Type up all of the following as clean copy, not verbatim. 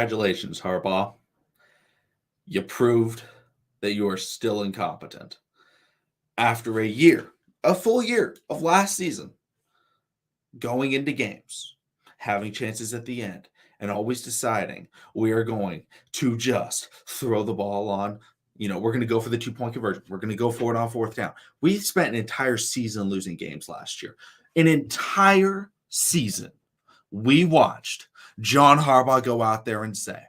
Congratulations, Harbaugh. You proved that you are still incompetent. After a full year of last season, going into games, having chances at the end, and always deciding we are going to just throw the ball on. We're going to go for the 2-point conversion. We're going to go for it on fourth down. We spent an entire season losing games last year. An entire season. We watched John Harbaugh go out there and say,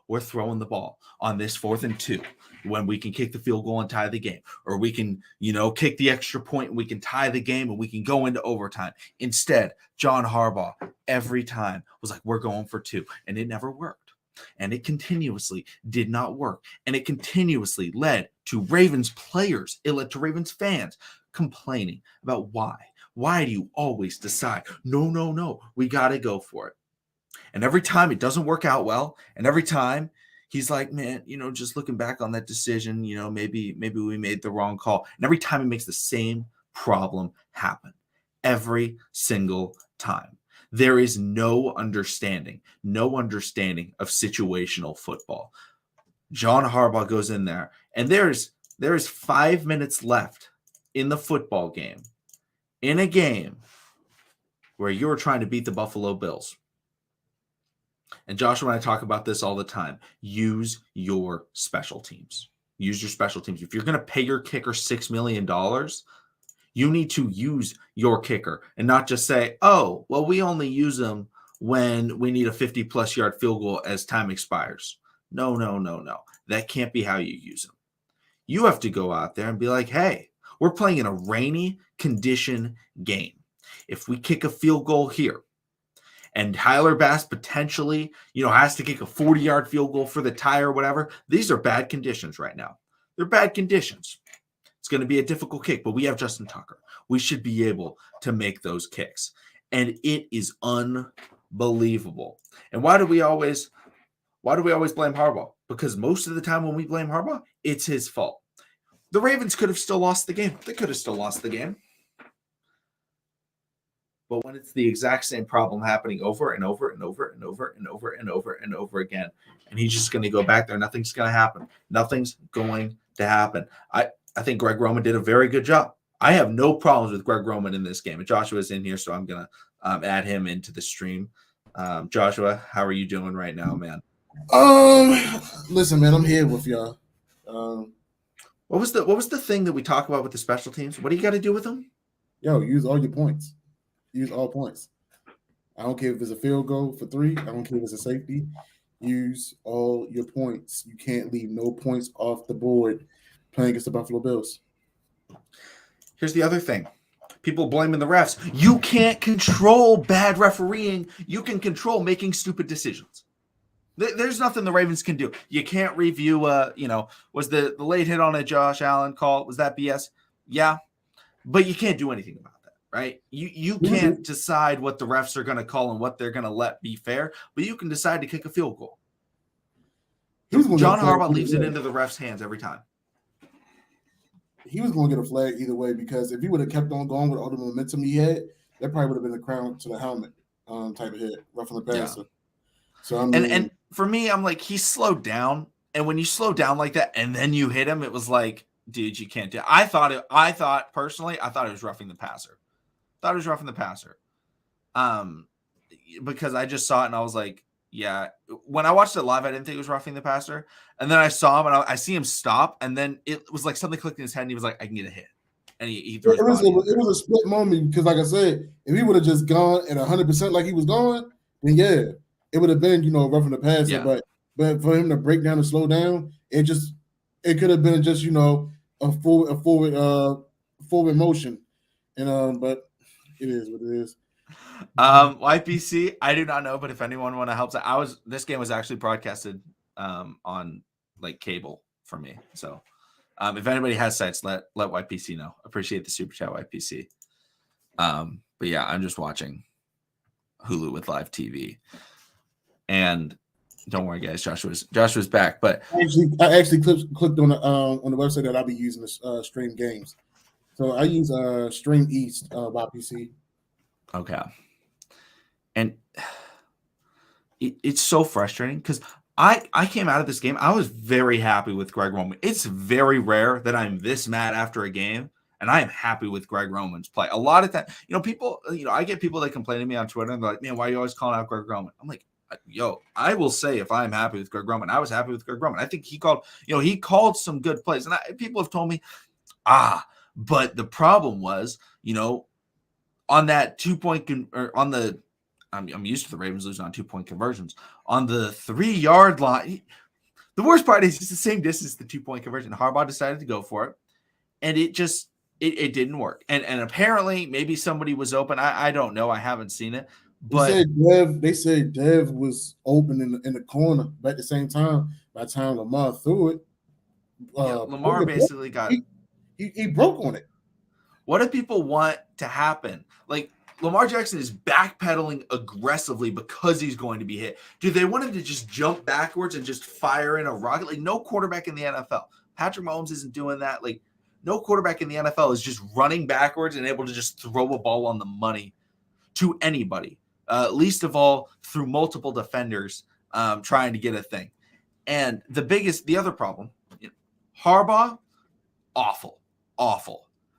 we're throwing the ball on this 4th and 2 when we can kick the field goal and tie the game, or we can, kick the extra point and we can tie the game and we can go into overtime. Instead, John Harbaugh every time was like, we're going for 2, and it never worked. And it continuously did not work. And it continuously led to Ravens players. It led to Ravens fans complaining about why. Why do you always decide, no, we got to go for it? And every time it doesn't work out well, and every time he's like, man, just looking back on that decision, maybe we made the wrong call. And every time he makes the same problem happen. Every single time. There is no understanding of situational football. John Harbaugh goes in there, and there is 5 minutes left in the football game, in a game where you're trying to beat the Buffalo Bills. And Joshua and I talk about this all the time. Use your special teams. Use your special teams. If you're going to pay your kicker $6 million, you need to use your kicker and not just say, oh, well, we only use them when we need a 50-plus yard field goal as time expires. No. That can't be how you use them. You have to go out there and be like, hey, we're playing in a rainy condition game. If we kick a field goal here, and Tyler Bass potentially, has to kick a 40-yard field goal for the tie or whatever, these are bad conditions right now. They're bad conditions. It's going to be a difficult kick, but we have Justin Tucker. We should be able to make those kicks. And it is unbelievable. And why do we always blame Harbaugh? Because most of the time when we blame Harbaugh, it's his fault. The Ravens could have still lost the game. They could have still lost the game. But when it's the exact same problem happening over and over and over and over and over and over and over again, and he's just going to go back there, nothing's going to happen. Nothing's going to happen. I think Greg Roman did a very good job. I have no problems with Greg Roman in this game. And Joshua's in here, so I'm going to add him into the stream. Joshua, how are you doing right now, man? Listen, man, I'm here with y'all. What was the thing that we talk about with the special teams? What do you got to do with them? Yo, use all your points. Use all points. I don't care if it's a field goal for 3. I don't care if it's a safety. Use all your points. You can't leave no points off the board playing against the Buffalo Bills. Here's the other thing. People blaming the refs. You can't control bad refereeing. You can control making stupid decisions. There's nothing the Ravens can do. You can't review, was the late hit on a Josh Allen call, was that BS? Yeah, but you can't do anything about it. Right? You can't decide what the refs are going to call and what they're going to let be fair, but you can decide to kick a field goal. John Harbaugh leaves it into the refs' hands every time. He was going to get a flag either way, because if he would have kept on going with all the momentum he had, that probably would have been a crown to the helmet type of hit, roughing the passer. Yeah. So and for me, I'm like, he slowed down, and when you slow down like that and then you hit him, it was like, dude, you can't do it. I thought personally it was roughing the passer. Because I just saw it and I was like, yeah. When I watched it live, I didn't think it was roughing the passer. And then I saw him and I see him stop, and then it was like something clicked in his head and he was like, I can get a hit. And he threw it was a split moment, because like I said, if he would have just gone at 100% like he was going, then yeah, it would have been, roughing the passer. Yeah. But for him to break down and slow down, it could have been just, a forward motion. And but it is what it is. YPC, I do not know, but if anyone want to help, this game was actually broadcasted on like cable for me. So if anybody has sites, let YPC know. Appreciate the super chat, YPC. But yeah, I'm just watching Hulu with live TV, and don't worry, guys, Joshua's back. But I actually clicked on the website that I'll be using to stream games. So I use Stream East YPC. Okay. And it's so frustrating because I came out of this game. I was very happy with Greg Roman. It's very rare that I'm this mad after a game, and I am happy with Greg Roman's play. A lot of that, people, I get people that complain to me on Twitter and they're like, man, why are you always calling out Greg Roman? I'm like, yo, I will say if I'm happy with Greg Roman, I was happy with Greg Roman. I think he called some good plays. And people have told me, but the problem was, on that 2-point on the, I'm used to the Ravens losing on 2-point conversions. On the 3-yard line, the worst part is it's the same distance, the 2-point conversion. Harbaugh decided to go for it, and it just it didn't work. And apparently maybe somebody was open. I don't know. I haven't seen it. But they said Dev was open in the corner, but at the same time, by the time Lamar threw it, Lamar basically got he broke on it. What do people want to happen? Like, Lamar Jackson is backpedaling aggressively because he's going to be hit. Do they want him to just jump backwards and just fire in a rocket? Like, no quarterback in the NFL. Patrick Mahomes isn't doing that. Like, no quarterback in the NFL is just running backwards and able to just throw a ball on the money to anybody. Least of all through multiple defenders trying to get a thing. And the other problem, Harbaugh, awful.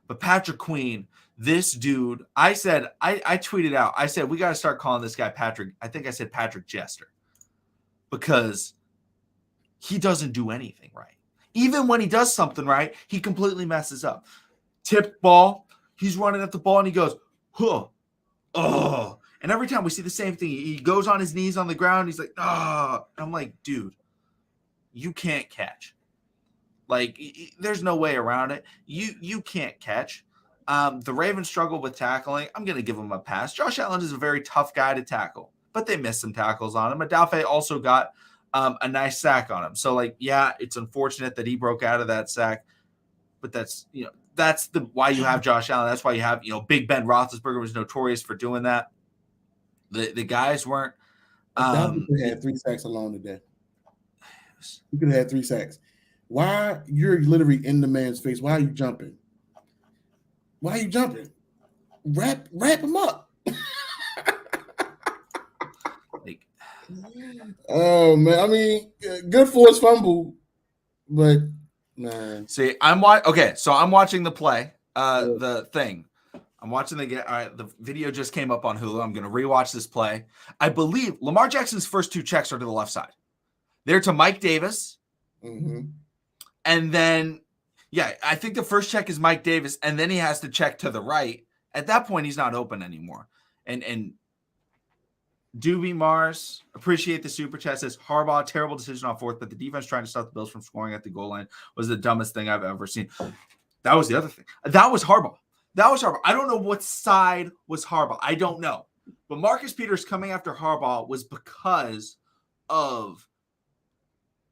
But Patrick Queen, this dude, I tweeted out, I said, we got to start calling this guy Patrick. I think I said Patrick Jester, because he doesn't do anything right. Even when he does something right, he completely messes up. Tipped ball, he's running at the ball and he goes, huh, oh. And every time we see the same thing, he goes on his knees on the ground. He's like, oh. I'm like, dude, you can't catch. Like, there's no way around it. You can't catch. The Ravens struggle with tackling. I'm going to give him a pass. Josh Allen is a very tough guy to tackle, but they missed some tackles on him. Adolphe also got a nice sack on him. So, like, yeah, it's unfortunate that he broke out of that sack, but that's why you have Josh Allen. That's why you have, Big Ben Roethlisberger was notorious for doing that. The guys weren't. He had 3 sacks alone today. He could have had 3 sacks. Why? You're literally in the man's face. Why are you jumping? Wrap him up. Oh man, I mean, good for his fumble, but man. See, I'm watching the play, the thing. I'm watching the video just came up on Hulu. I'm going to rewatch this play. I believe Lamar Jackson's first 2 checks are to the left side. They're to Mike Davis. Mm-hmm. And then, I think the first check is Mike Davis, and then he has to check to the right. At that point, he's not open anymore. And Doobie Mars, appreciate the super chat, says, Harbaugh, terrible decision on 4th, but the defense trying to stop the Bills from scoring at the goal line was the dumbest thing I've ever seen. That was the other thing. That was Harbaugh. I don't know what side was Harbaugh. I don't know. But Marcus Peters coming after Harbaugh was because of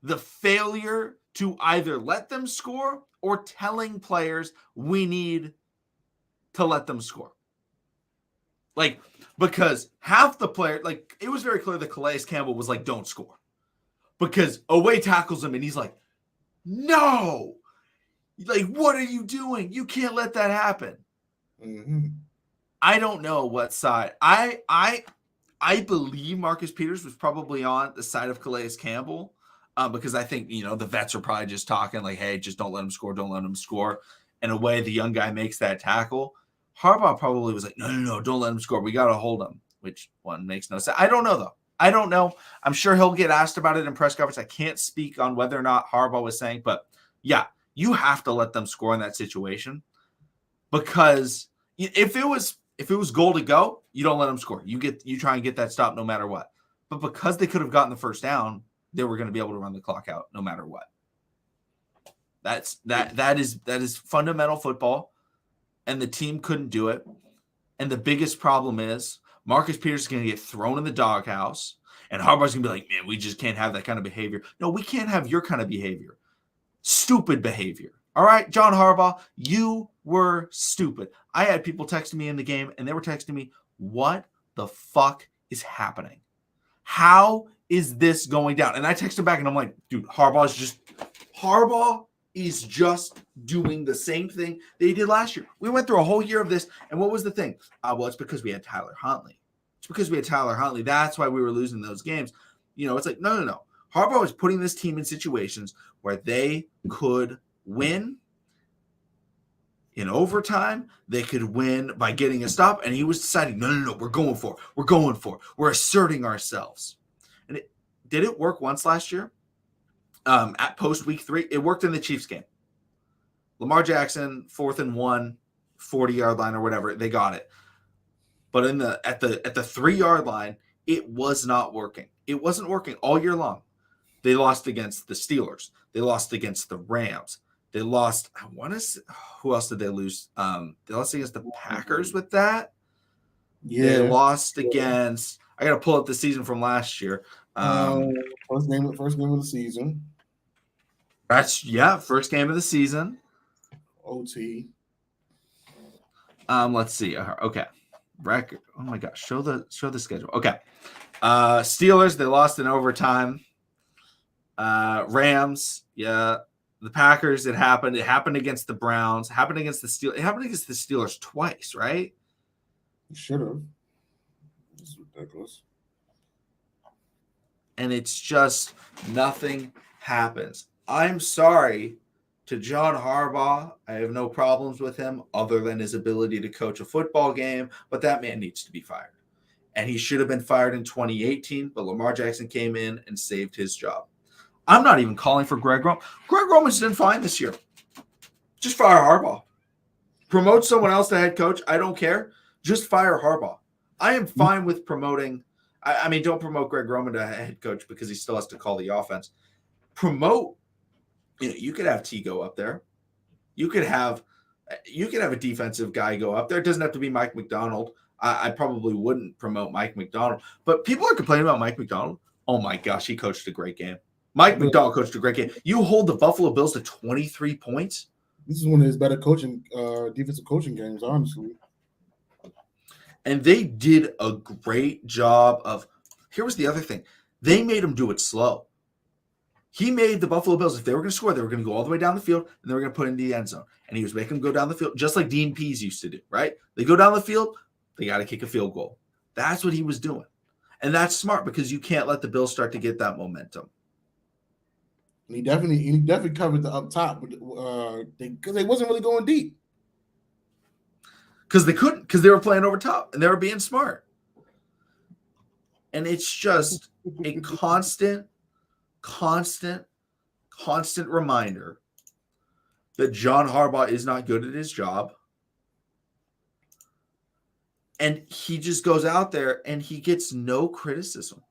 the failure to either let them score or telling players we need to let them score. Like, because half the player, like, it was very clear that Calais Campbell was like, don't score. Because Oweh tackles him and he's like, no. Like, what are you doing? You can't let that happen. Mm-hmm. I don't know what side. I believe Marcus Peters was probably on the side of Calais Campbell. Because I think, the vets are probably just talking like, hey, just don't let him score. Don't let him score. In a way, the young guy makes that tackle. Harbaugh probably was like, no, don't let him score. We got to hold him, which one makes no sense. I don't know, though. I don't know. I'm sure he'll get asked about it in press conference. I can't speak on whether or not Harbaugh was saying, but yeah, you have to let them score in that situation, because if it was goal to go, you don't let them score. You try and get that stop no matter what. But because they could have gotten the first down, they were going to be able to run the clock out no matter what. That is fundamental football, and the team couldn't do it. And the biggest problem is Marcus Peters is going to get thrown in the doghouse, and Harbaugh's going to be like, man, we just can't have that kind of behavior. No, we can't have your kind of behavior. Stupid behavior. All right, John Harbaugh, you were stupid. I had people texting me in the game, and they were texting me, what the fuck is happening? How is this going down? And I texted back, and I'm like, dude, Harbaugh is just doing the same thing they did last year. We went through a whole year of this, and what was the thing? Well, it's because we had Tyler Huntley. It's because we had Tyler Huntley. That's why we were losing those games. It's like, no. Harbaugh was putting this team in situations where they could win in overtime. They could win by getting a stop. And he was deciding, no, we're going for it. We're asserting ourselves. And did it work once last year? At post week 3, it worked in the Chiefs game. Lamar Jackson, 4th and 1, 40-yard line or whatever, they got it. But at the 3-yard line, it was not working. It wasn't working all year long. They lost against the Steelers. They lost against the Rams. They lost. Who else did they lose? They lost against the Packers with that. Yeah. They lost against. I got to pull up the season from last year. First game of the season. First game of the season. OT. Let's see. Okay. Record. Oh my gosh. Show the schedule. Okay. Steelers, they lost in overtime. Rams, yeah. The Packers, it happened. It happened against the Browns. It happened against the Steelers. It happened against the Steelers twice, right? It should have. It's ridiculous. And it's just nothing happens. I'm sorry to John Harbaugh. I have no problems with him other than his ability to coach a football game, but that man needs to be fired. And he should have been fired in 2018, but Lamar Jackson came in and saved his job. I'm not even calling for Greg Roman. Greg Roman's done fine this year. Just fire Harbaugh. Promote someone else to head coach. I don't care. Just fire Harbaugh. I am fine with promoting. I mean, don't promote Greg Roman to head coach because he still has to call the offense. Promote. You could have T go up there. You could have a defensive guy go up there. It doesn't have to be Mike McDonald. I probably wouldn't promote Mike McDonald. But people are complaining about Mike McDonald. Oh, my gosh, he coached a great game. Mike McDonald coached a great game. You hold the Buffalo Bills to 23 points? This is one of his better defensive coaching games, honestly. And they did a great job of – here was the other thing. They made him do it slow. He made the Buffalo Bills, if they were going to score, they were going to go all the way down the field, and they were going to put it in the end zone. And he was making them go down the field, just like Dean Pease used to do, right? They go down the field, they got to kick a field goal. That's what he was doing. And that's smart because you can't let the Bills start to get that momentum. And he definitely covered the up top because they wasn't really going deep. Because they couldn't, because they were playing over top and they were being smart. And it's just a constant reminder that John Harbaugh is not good at his job. And he just goes out there and he gets no criticism.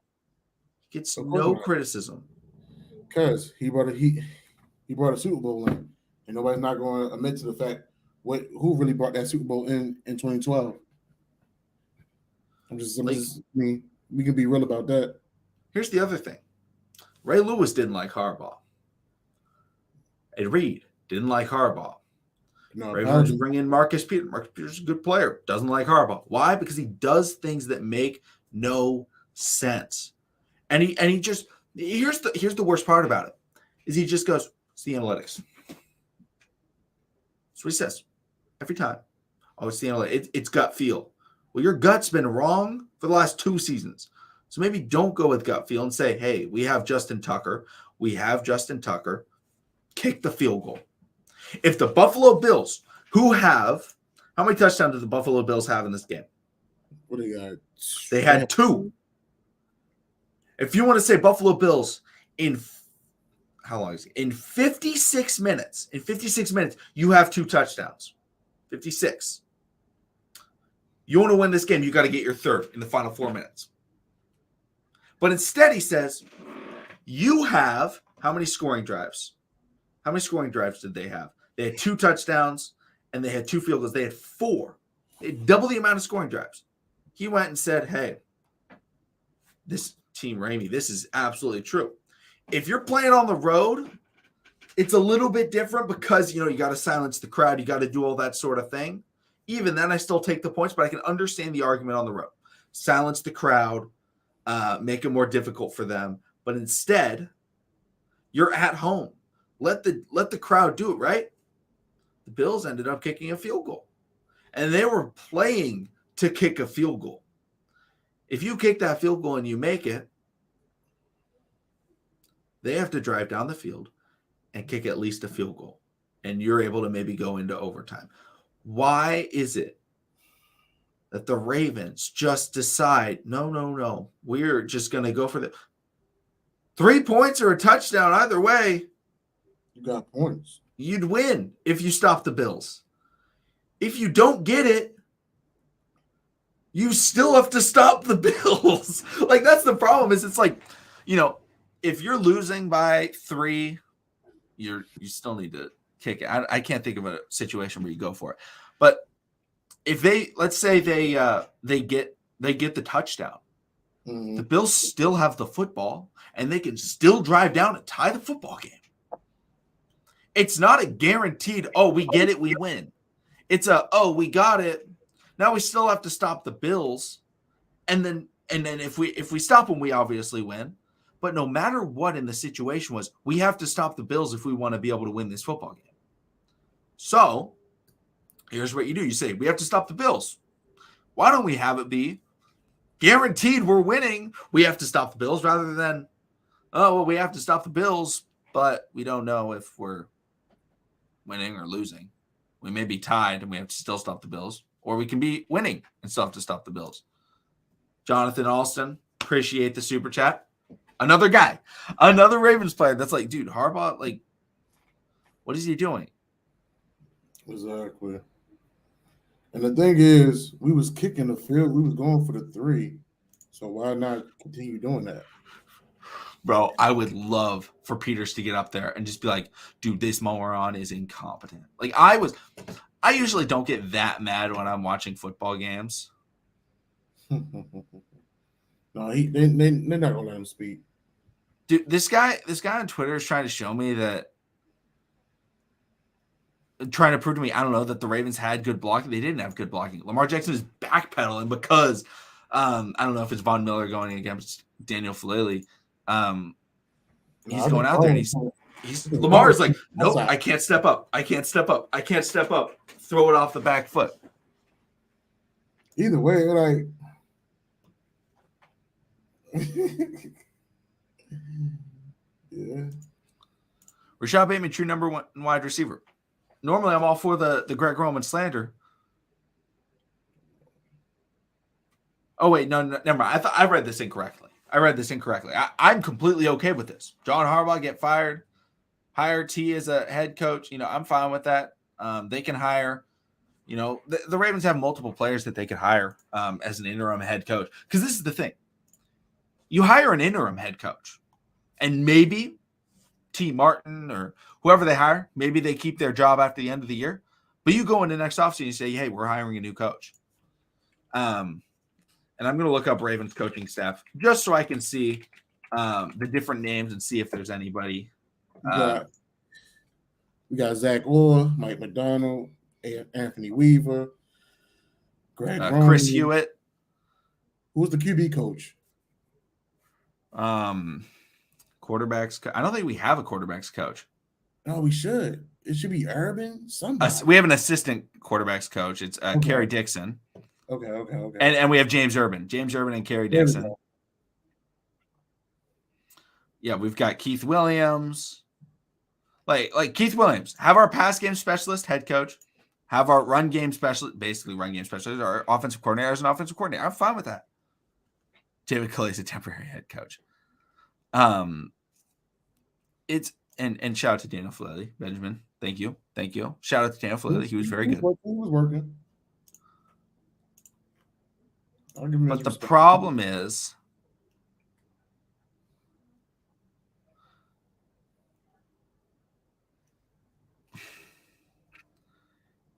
Criticism. Because he brought a Super Bowl in, and nobody's not going to admit to the fact who really brought that Super Bowl in 2012. We can be real about that. Here's the other thing. Ray Lewis didn't like Harbaugh. Ed Reed didn't like Harbaugh. No, Ravens bring in Marcus Peters. Marcus Peters is a good player. Doesn't like Harbaugh. Why? Because he does things that make no sense. And he just here's the worst part about it is he just goes, it's the analytics. That's what he says every time. Oh, it's the analytics. It's gut feel. Well, your gut's been wrong for the last 2 seasons. So maybe don't go with gut feel and say, hey, we have Justin Tucker. Kick the field goal. If the Buffalo Bills, how many touchdowns did the Buffalo Bills have in this game? What do they got? They had 2. If you want to say Buffalo Bills in 56 minutes, you have 2 touchdowns. 56. You want to win this game, you got to get your 3rd in the final 4 minutes. But instead, he says, you have how many scoring drives? How many scoring drives did they have? They had 2 touchdowns, and they had 2 field goals. They had 4. They had double the amount of scoring drives. He went and said, hey, this Team Ramey, this is absolutely true. If you're playing on the road, it's a little bit different because, you got to silence the crowd. You got to do all that sort of thing. Even then, I still take the points, but I can understand the argument on the road. Silence the crowd, make it more difficult for them. But instead, you're at home. Let the crowd do it, right? The Bills ended up kicking a field goal. And they were playing to kick a field goal. If you kick that field goal and you make it, they have to drive down the field and kick at least a field goal. And you're able to maybe go into overtime. Why is it that the Ravens just decide, no, we're just going to go for the 3 points or a touchdown either way? You got points. You'd win if you stop the Bills. If you don't get it, you still have to stop the Bills. Like, that's the problem. Is it's like, if you're losing by 3, you still need to kick it. I can't think of a situation where you go for it. But if let's say they get the touchdown, the Bills still have the football and they can still drive down and tie the football game. It's not a guaranteed, we get it, we win. It's we got it. Now we still have to stop the Bills. And then if we stop them, we obviously win. But no matter what in the situation was, we have to stop the Bills if we want to be able to win this football game. So here's what you do. You say, we have to stop the Bills. Why don't we have it be guaranteed we're winning? We have to stop the Bills rather than, we have to stop the Bills, but we don't know if we're winning or losing. We may be tied and we have to still stop the Bills, or we can be winning and still have to stop the Bills. Jonathan Alston, appreciate the super chat. Another guy, another Ravens player that's like, dude, Harbaugh, like, what is he doing? Exactly. And the thing is, we was kicking the field. We was going for the 3. So why not continue doing that? Bro, I would love for Peters to get up there and just be like, dude, this moron is incompetent. Like, I usually don't get that mad when I'm watching football games. No, they're not gonna let him speak. Dude, this guy on Twitter is trying to show me trying to prove to me, I don't know, that the Ravens had good blocking. They didn't have good blocking. Lamar Jackson is backpedaling because I don't know if it's Von Miller going against Daniel Falele. He's going out there and he's Lamar is like, nope, I can't step up. I can't step up. I can't step up. Throw it off the back foot. Either way, like yeah. Rashad Bateman, true number 1 wide receiver. Normally, I'm all for the Greg Roman slander. Oh, wait, no, never mind. I read this incorrectly. I'm completely okay with this. John Harbaugh get fired, hire T as a head coach. I'm fine with that. They can hire, the Ravens have multiple players that they could hire as an interim head coach. Because this is the thing. You hire an interim head coach, and maybe T. Martin or whoever they hire, maybe they keep their job after the end of the year. But you go into next offseason and you say, hey, we're hiring a new coach. And I'm going to look up Ravens coaching staff just so I can see the different names and see if there's anybody. We got Zach Orr, Mike McDonald, Anthony Weaver, Greg Roman, Chris Hewitt. Who's the QB coach? Quarterbacks. I don't think we have a quarterbacks coach. No, we should. It should be Urban. Somebody. We have an assistant quarterbacks coach. It's Kerry Dixon. Okay. And we have James Urban and Kerry Dixon. Yeah, we've got Keith Williams. Like Keith Williams, have our pass game specialist head coach, have our run game specialist, basically run game specialist, our offensive coordinator as an offensive coordinator. I'm fine with that. David Culley is a temporary head coach. It's and shout out to Daniel Falele, Benjamin. Thank you. Shout out to Daniel Falele. He was very good. He was working. But the problem is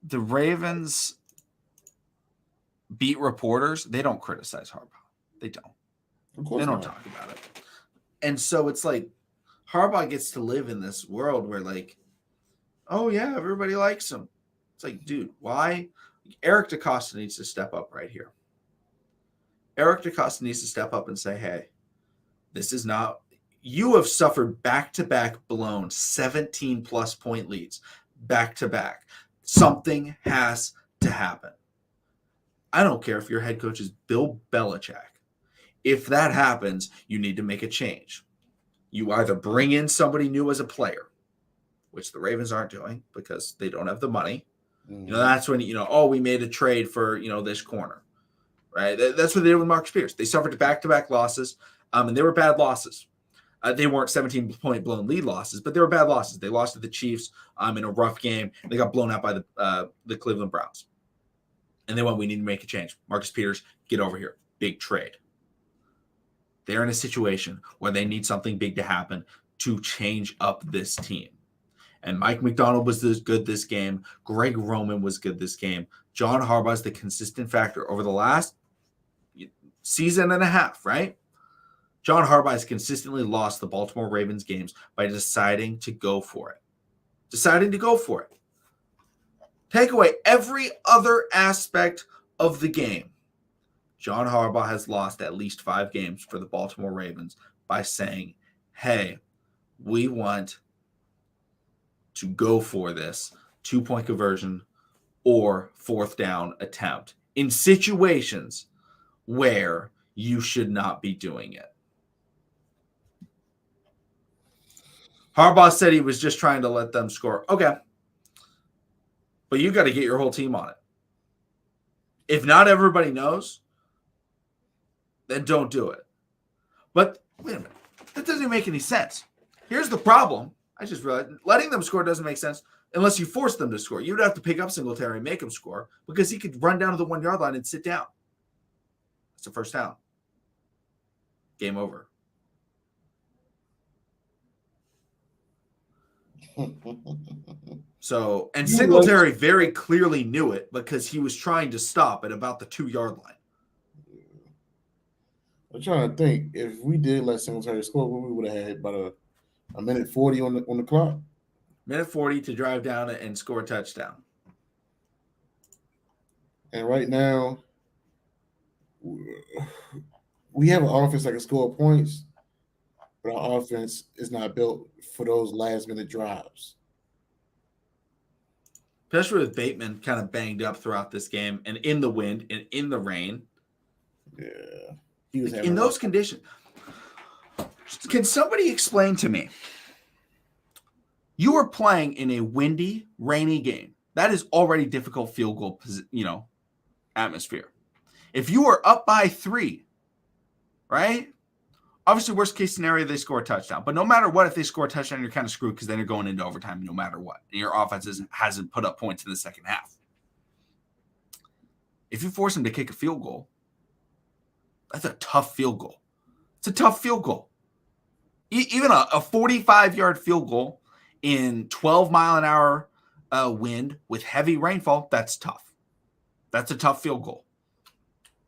the Ravens beat reporters. They don't criticize Harbaugh. They don't. Of course they don't not. talk about it. And so it's like Harbaugh gets to live in this world where like, oh yeah, everybody likes him. It's like, dude, why? Eric DeCosta needs to step up right here. Eric DeCosta needs to step up and say, hey, this is not – you have suffered back-to-back blown 17-plus point leads back-to-back. Something has to happen. I don't care if your head coach is Bill Belichick. If that happens, you need to make a change. You either bring in somebody new as a player, which the Ravens aren't doing because they don't have the money. That's when, we made a trade for, this corner, right? That's what they did with Marcus Pierce. They suffered back-to-back losses, and they were bad losses. They weren't 17-point blown lead losses, but they were bad losses. They lost to the Chiefs in a rough game. They got blown out by the Cleveland Browns. And they went, we need to make a change. Marcus Peters, get over here. Big trade. They're in a situation where they need something big to happen to change up this team. And Mike McDonald was good this game. Greg Roman was good this game. John Harbaugh is the consistent factor over the last season and a half, right? John Harbaugh has consistently lost the Baltimore Ravens games by deciding to go for it. Take away every other aspect of the game. John Harbaugh has lost at least 5 games for the Baltimore Ravens by saying, hey, we want to go for this 2-point conversion or 4th down attempt in situations where you should not be doing it. Harbaugh said he was just trying to let them score. Okay. But you got to get your whole team on it. If not everybody knows, then don't do it. But wait a minute. That doesn't make any sense. Here's the problem. I just realized letting them score doesn't make sense unless you force them to score. You'd have to pick up Singletary and make him score because he could run down to the 1-yard line and sit down. It's a first down. Game over. So, and Singletary very clearly knew it because he was trying to stop at about the 2-yard line. I'm trying to think. If we did let Singletary score, we would have had about a minute 40 on the clock. Minute 40 to drive down and score a touchdown. And right now, we have an offense that can score points, but our offense is not built for those last-minute drives. Especially with Bateman kind of banged up throughout this game and in the wind and in the rain. Yeah. He was in those conditions. Can somebody explain to me? You are playing in a windy, rainy game. That is already difficult field goal, atmosphere. If you are up by 3, right? Obviously, worst case scenario, they score a touchdown. But no matter what, if they score a touchdown, you're kind of screwed because then you're going into overtime no matter what. And your offense hasn't put up points in the second half. If you force them to kick a field goal, that's a tough field goal. It's a tough field goal. Even a 45-yard field goal in 12-mile-an-hour wind with heavy rainfall, that's tough. That's a tough field goal.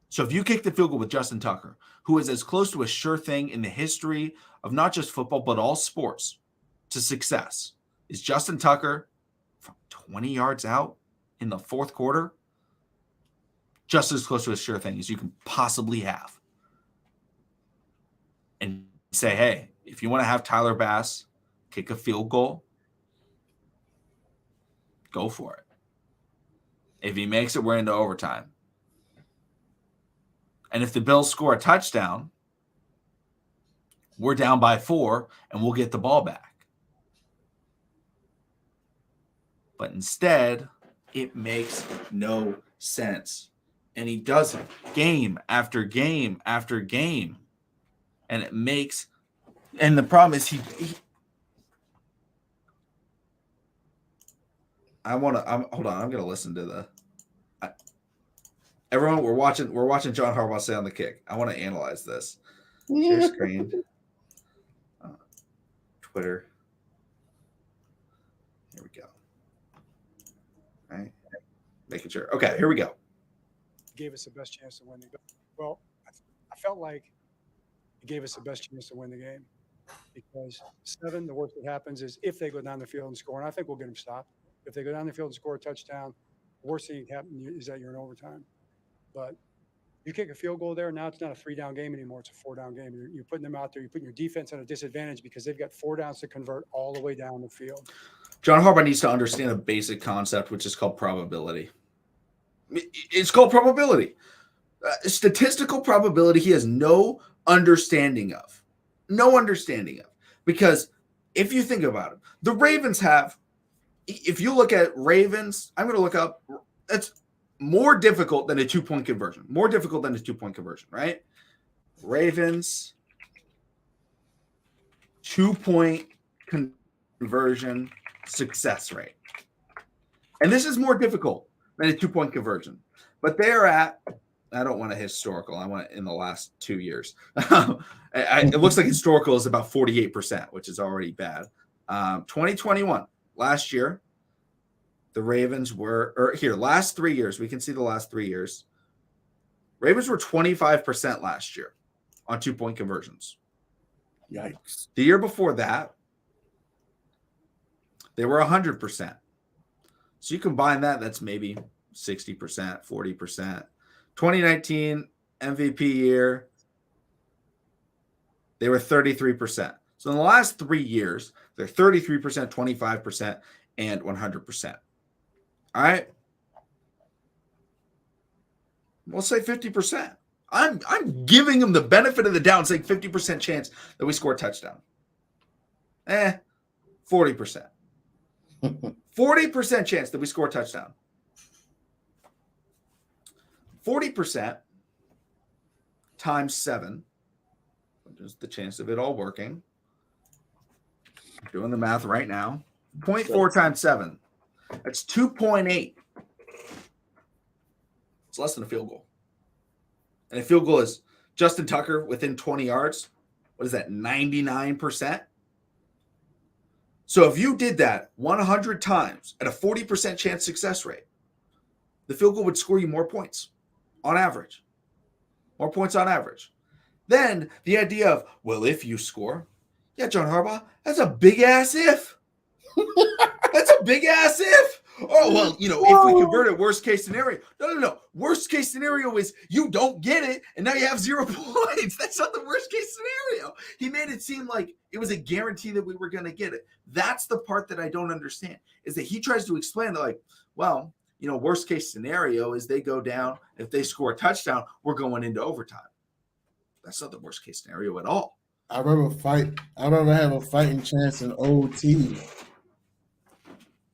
So if you kick the field goal with Justin Tucker, who is as close to a sure thing in the history of not just football, but all sports to success, is Justin Tucker from 20 yards out in the 4th quarter, just as close to a sure thing as you can possibly have. And say, hey, if you want to have Tyler Bass kick a field goal, go for it. If he makes it, we're into overtime. And if the Bills score a touchdown, we're down by 4 and we'll get the ball back. But instead, it makes no sense. And he does it game after game after game. And the problem is hold on, I'm going to listen to everyone, we're watching John Harbaugh say on the kick. I want to analyze this. Share screen. Twitter. Here we go. All right. Making sure. Okay, here we go. Gave us the best chance to win the game. Well, I felt like it gave us the best chance to win the game because 7, the worst that happens is if they go down the field and score, and I think we'll get them stopped. If they go down the field and score a touchdown, the worst thing that can happen is that you're in overtime. But you kick a field goal there, now it's not a 3-down game anymore. It's a 4-down game. You're putting them out there. You're putting your defense at a disadvantage because they've got 4 downs to convert all the way down the field. John Harbaugh needs to understand a basic concept, which is called probability. It's called probability. statistical probability he has no understanding of. No understanding of. Because if you think about it, the Ravens have, if you look at Ravens, I'm going to look up, it's more difficult than a 2-point conversion. More difficult than a 2-point conversion, right? Ravens 2-point conversion success rate. And this is more difficult than a 2-point conversion. But they're at, I don't want a historical. I want it in the last 2 years. It looks like historical is about 48%, which is already bad. 2021, last year, the Ravens were, or here, last 3 years, we can see the last 3 years. Ravens were 25% last year on 2-point conversions. Yikes. The year before that, they were 100%. So you combine that, that's maybe 60%, 40%. 2019 MVP year, they were 33%. So in the last 3 years, they're 33%, 25%, and 100%. All right? We'll say 50%. I'm giving them the benefit of the doubt, saying 50% chance that we score a touchdown. 40%. 40% chance that we score a touchdown. 40% times 7, which is the chance of it all working. I'm doing the math right now. 0.4 times 7. That's 2.8. It's less than a field goal. And a field goal is Justin Tucker within 20 yards. What is that, 99%? So if you did that 100 times at a 40% chance success rate, the field goal would score you more points on average. More points on average. Then the idea of, well, if you score, yeah, John Harbaugh, that's a big-ass if. That's a big-ass if. Oh, well, if we convert it, worst case scenario. No. Worst case scenario is you don't get it, and now you have 0 points. That's not the worst case scenario. He made it seem like it was a guarantee that we were going to get it. That's the part that I don't understand, is that he tries to explain, like, well, worst case scenario is they go down. If they score a touchdown, we're going into overtime. That's not the worst case scenario at all. I'd rather have a fighting chance in OT.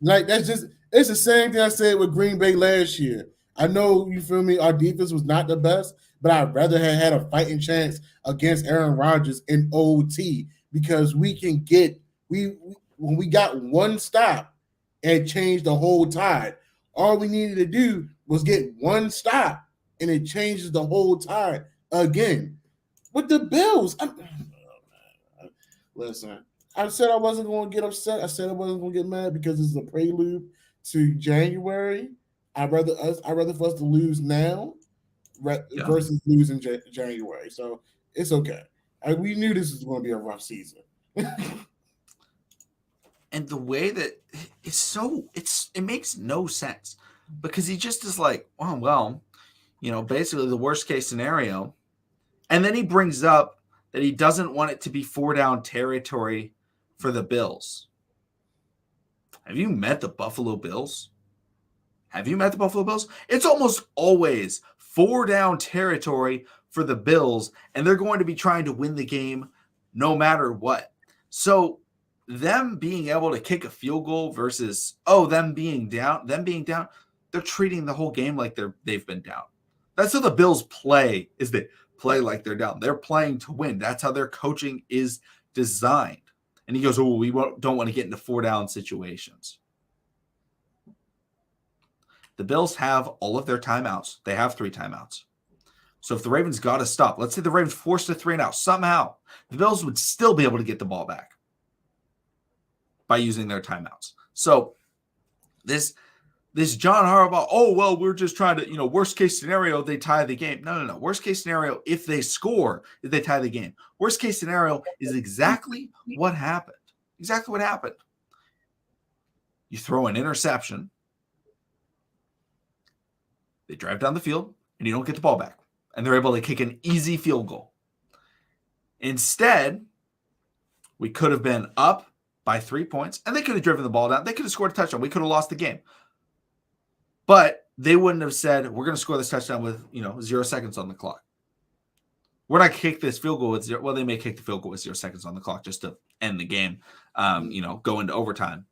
Like, it's the same thing I said with Green Bay last year. I know, you feel me, our defense was not the best, but I'd rather have had a fighting chance against Aaron Rodgers in OT, because we can when we got one stop and changed the whole tide. All we needed to do was get one stop, and it changes the whole tide again. With the Bills, listen, I said I wasn't going to get upset. I said I wasn't going to get mad because it's a prelude to January. I'd rather for us to lose now versus lose in January. So it's okay. We knew this was going to be a rough season. And the way that it makes no sense, because he just is like, oh, well, basically the worst case scenario. And then he brings up that he doesn't want it to be 4-down territory for the Bills. Have you met the Buffalo Bills? It's almost always 4-down territory for the Bills, and they're going to be trying to win the game no matter what. So them being able to kick a field goal versus, them being down, they're treating the whole game like they've been down. That's how the Bills play, is they play like they're down. They're playing to win. That's how their coaching is designed. And he goes, we don't want to get into 4-down situations. The Bills have all of their timeouts. They have 3 timeouts. So if the Ravens got to stop, let's say the Ravens forced a 3-and-out, somehow the Bills would still be able to get the ball back by using their timeouts. So this John Harbaugh, we're just trying to, worst case scenario, they tie the game. No. Worst case scenario, if they score, if they tie the game. Worst case scenario is exactly what happened. Exactly what happened. You throw an interception. They drive down the field, and you don't get the ball back. And they're able to kick an easy field goal. Instead, we could have been up by 3 points, and they could have driven the ball down. They could have scored a touchdown. We could have lost the game. But they wouldn't have said, we're going to score this touchdown with, 0 seconds on the clock. We're not kick this field goal with 0. Well, they may kick the field goal with 0 seconds on the clock just to end the game, go into overtime.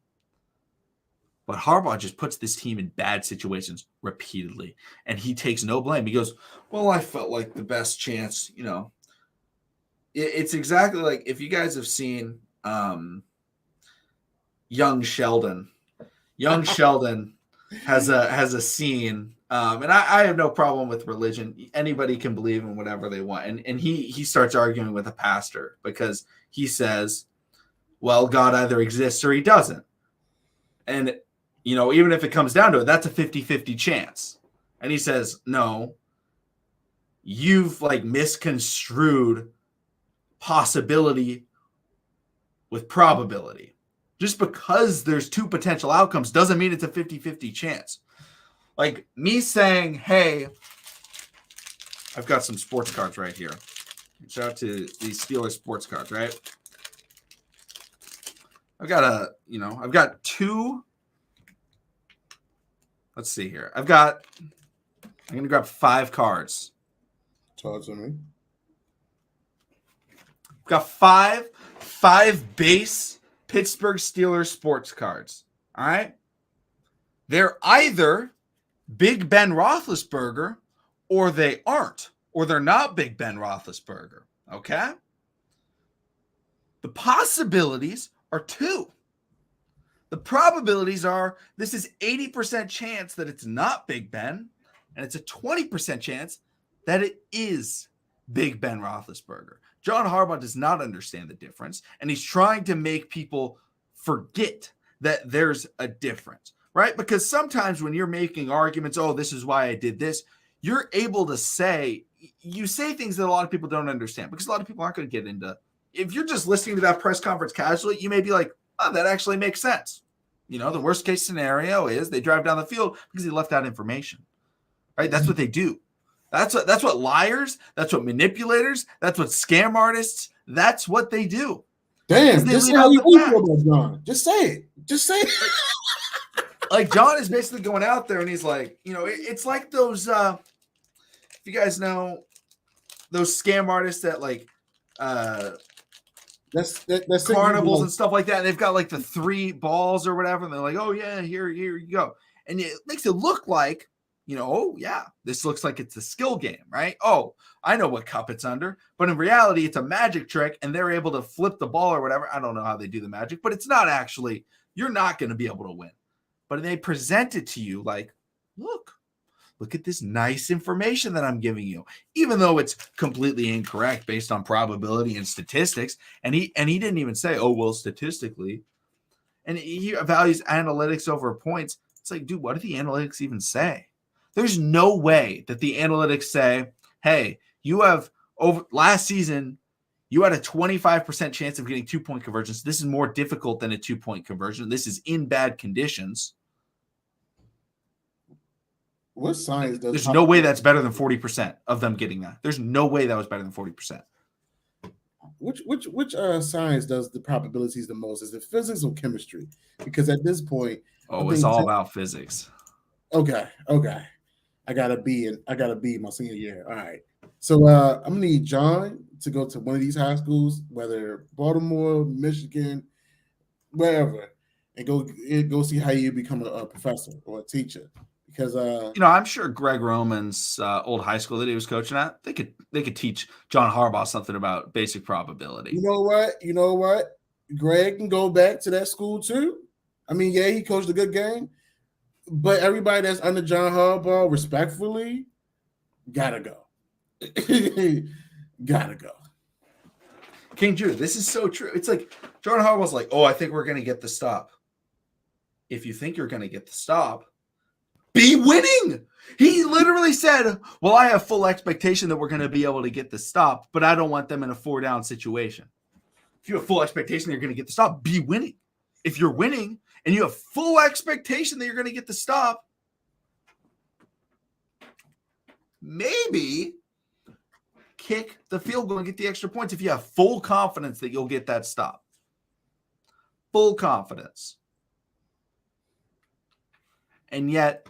But Harbaugh just puts this team in bad situations repeatedly, and he takes no blame. He goes, well, I felt like the best chance, It's exactly like if you guys have seen Young Sheldon. Young Sheldon has a scene, and I have no problem with religion. Anybody can believe in whatever they want. And he starts arguing with a pastor because he says, well, God either exists or he doesn't. And even if it comes down to it, that's a 50-50 chance. And he says, no, you've misconstrued possibility with probability. Just because there's two potential outcomes doesn't mean it's a 50-50 chance. Like me saying, hey, I've got some sports cards right here. Shout out to these Steelers sports cards, right? I've got two. Let's see here. I'm going to grab 5 cards. Talk to me. I've got five base Pittsburgh Steelers sports cards. All right. They're either Big Ben Roethlisberger or they aren't, or they're not Big Ben Roethlisberger. Okay. The possibilities are 2. The probabilities are this is 80% chance that it's not Big Ben, and it's a 20% chance that it is Big Ben Roethlisberger. John Harbaugh does not understand the difference, and he's trying to make people forget that there's a difference, right? Because sometimes when you're making arguments, oh, this is why I did this, you're able to say things that a lot of people don't understand, because a lot of people aren't going to get into. If you're just listening to that press conference casually, you may be like, oh, that actually makes sense. The worst case scenario is they drive down the field because he left out information, right? That's what they do. That's what liars, that's what manipulators, that's what scam artists, that's what they do. Damn, just say how you feel about John. Just say it. Just say it. Like John is basically going out there and he's like, it's like those, if you guys know, those scam artists that that's carnivals and stuff like that. And they've got the 3 balls or whatever. And they're like, oh yeah, here you go. And it makes it look like, oh yeah, this looks like it's a skill game, right? Oh, I know what cup it's under. But in reality, it's a magic trick and they're able to flip the ball or whatever. I don't know how they do the magic, but it's not actually, you're not going to be able to win. But they present it to you like, look at this nice information that I'm giving you, even though it's completely incorrect based on probability and statistics. And he didn't even say, oh, well, statistically. And he values analytics over points. It's like, dude, what do the analytics even say? There's no way that the analytics say, hey, you have last season, you had a 25% chance of getting 2-point conversions. This is more difficult than a 2-point conversion. This is in bad conditions. What science does? There's no way that's better than 40% of them getting that. There's no way that was better than 40%. Which science does the probabilities the most? Is it physics or chemistry? Because at this point, it's all about physics. Okay. I got a B my senior year. All right. So I'm gonna need John to go to one of these high schools, whether Baltimore, Michigan, wherever, and go see how you become a professor or a teacher. Because I'm sure Greg Roman's old high school that he was coaching at, they could teach John Harbaugh something about basic probability. You know what? Greg can go back to that school too. I mean, yeah, he coached a good game, but everybody that's under John Harbaugh, respectfully, gotta go. Gotta go. King Jude, this is so true. It's like John Harbaugh's like, oh, I think we're gonna get the stop. If you think you're gonna get the stop, be winning. He literally said, well, I have full expectation that we're going to be able to get the stop, but I don't want them in a 4-down situation. If you have full expectation you're going to get the stop, be winning. If you're winning and you have full expectation that you're going to get the stop, maybe kick the field goal and get the extra points if you have full confidence that you'll get that stop. Full confidence. And yet,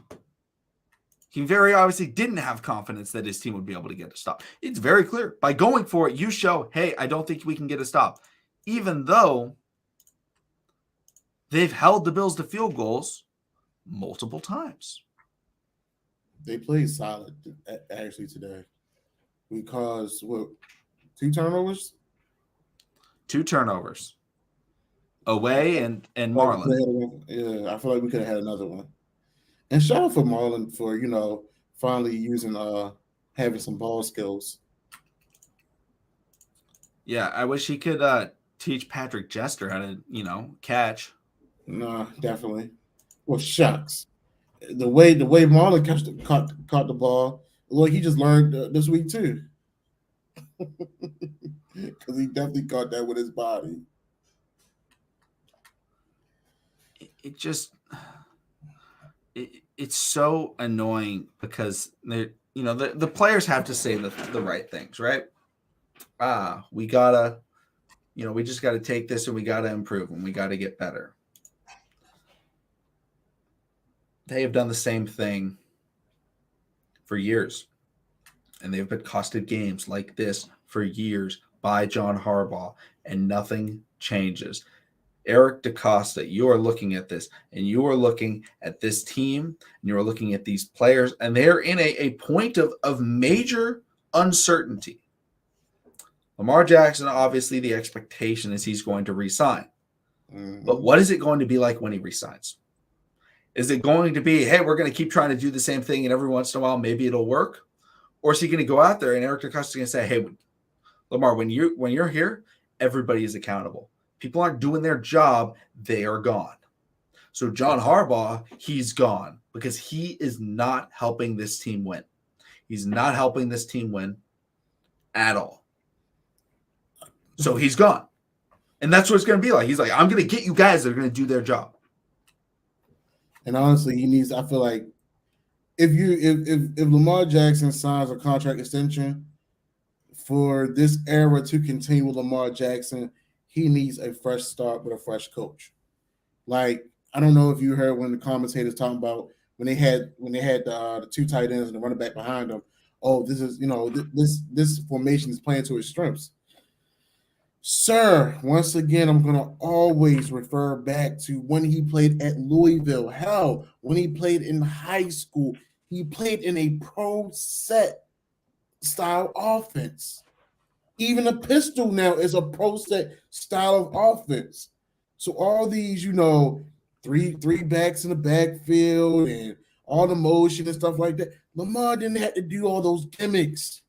He very obviously didn't have confidence that his team would be able to get a stop. It's very clear. By going for it, you show, hey, I don't think we can get a stop. Even though they've held the Bills to field goals multiple times. They played solid actually today because two turnovers? 2 turnovers. Away and Marlon. Yeah, I feel like we could have had another one. And shout out for Marlon for, finally using having some ball skills. Yeah, I wish he could teach Patrick Jester how to, catch. Nah, definitely. Well, shucks. The way Marlon caught the ball, look, he just learned this week too. Because he definitely caught that with his body. It's so annoying because the players have to say the right things, right? We gotta, we just gotta take this and we gotta improve and we gotta get better. They have done the same thing for years, and they've been costed games like this for years by John Harbaugh, and nothing changes. Eric DeCosta, you are looking at this, and you are looking at this team, and you are looking at these players, and they're in a point of major uncertainty. Lamar Jackson, obviously, the expectation is he's going to re-sign. Mm-hmm. But what is it going to be like when he re-signs? Is it going to be, hey, we're going to keep trying to do the same thing, and every once in a while, maybe it'll work? Or is he going to go out there, and Eric DeCosta is going to say, hey, Lamar, when you're here, everybody is accountable. People aren't doing their job. They are gone. So John Harbaugh, he's gone because he is not helping this team win. He's not helping this team win at all. So he's gone. And that's what it's going to be like. He's like, I'm going to get you guys that are going to do their job. And honestly, I feel like if Lamar Jackson signs a contract extension for this era to continue with Lamar Jackson, he needs a fresh start with a fresh coach. Like, I don't know if you heard when the commentators talking about when they had the 2 tight ends and the running back behind them. Oh, this is this formation is playing to his strengths. Sir, once again, I'm gonna always refer back to when he played at Louisville. Hell, when he played in high school, he played in a pro set style offense. Even a pistol now is a pro set style of offense. So all these, three backs in the backfield and all the motion and stuff like that, Lamar didn't have to do all those gimmicks.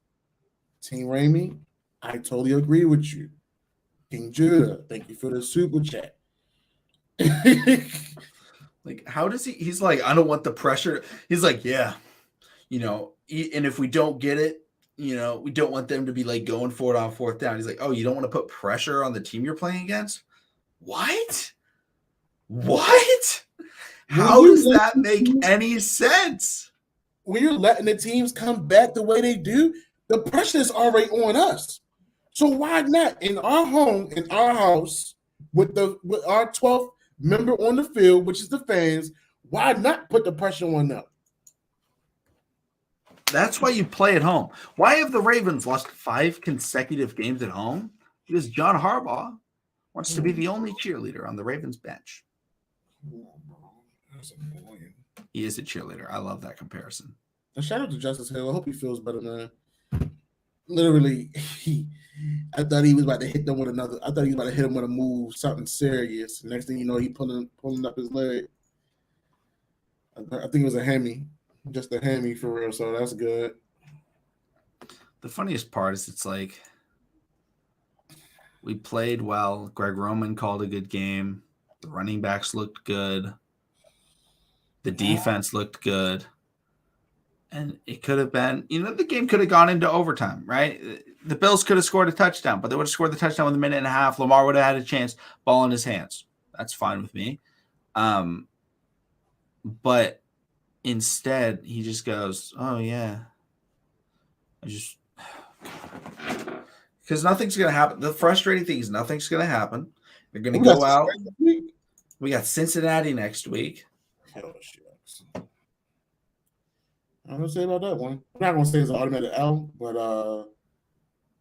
Team Ramey, I totally agree with you. King Judah, thank you for the super chat. Like, how does he's like, I don't want the pressure. He's like, yeah, and if we don't get it, we don't want them to be like going for it on 4th down. He's like, oh, you don't want to put pressure on the team you're playing against? What? How does that make any sense? When you're letting the teams come back the way they do, the pressure is already on us. So why not in our home, in our house, with our 12th member on the field, which is the fans, why not put the pressure on them? That's why you play at home. Why have the Ravens lost 5 consecutive games at home? Because John Harbaugh wants to be the only cheerleader on the Ravens bench. That's annoying. He is a cheerleader. I love that comparison. And shout out to Justice Hill. I hope he feels better, man. Literally, I thought he was about to hit them with another. I thought he was about to hit him with a move, something serious. Next thing you know, he pulling up his leg. I think it was a hammy, just a hammy for real. So that's good. The funniest part is it's like we played well. Greg Roman called a good game. The running backs looked good. The defense looked good. And it could have been, the game could have gone into overtime, right? The Bills could have scored a touchdown, but they would have scored the touchdown with a minute and a half. Lamar would have had a chance, ball in his hands. That's fine with me. But instead, he just goes, oh, yeah. Because nothing's going to happen. The frustrating thing is nothing's going to happen. They're going to go out. We got Cincinnati next week. Hell, shucks. I'm gonna say about that one. I'm not gonna say it's an automatic L, but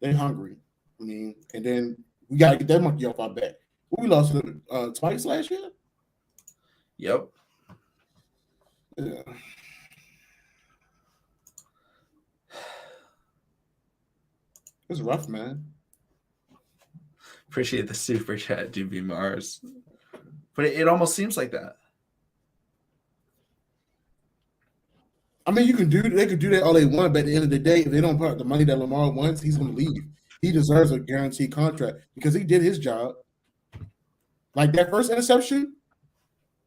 they're hungry. I mean, and then we gotta get that monkey off our back. We lost twice last year. Yep. Yeah. It's rough, man. Appreciate the super chat, DB Mars. But it almost seems like that. I mean, they could do that all they want, but at the end of the day, if they don't put the money that Lamar wants, he's gonna leave. He deserves a guaranteed contract because he did his job. Like that first interception,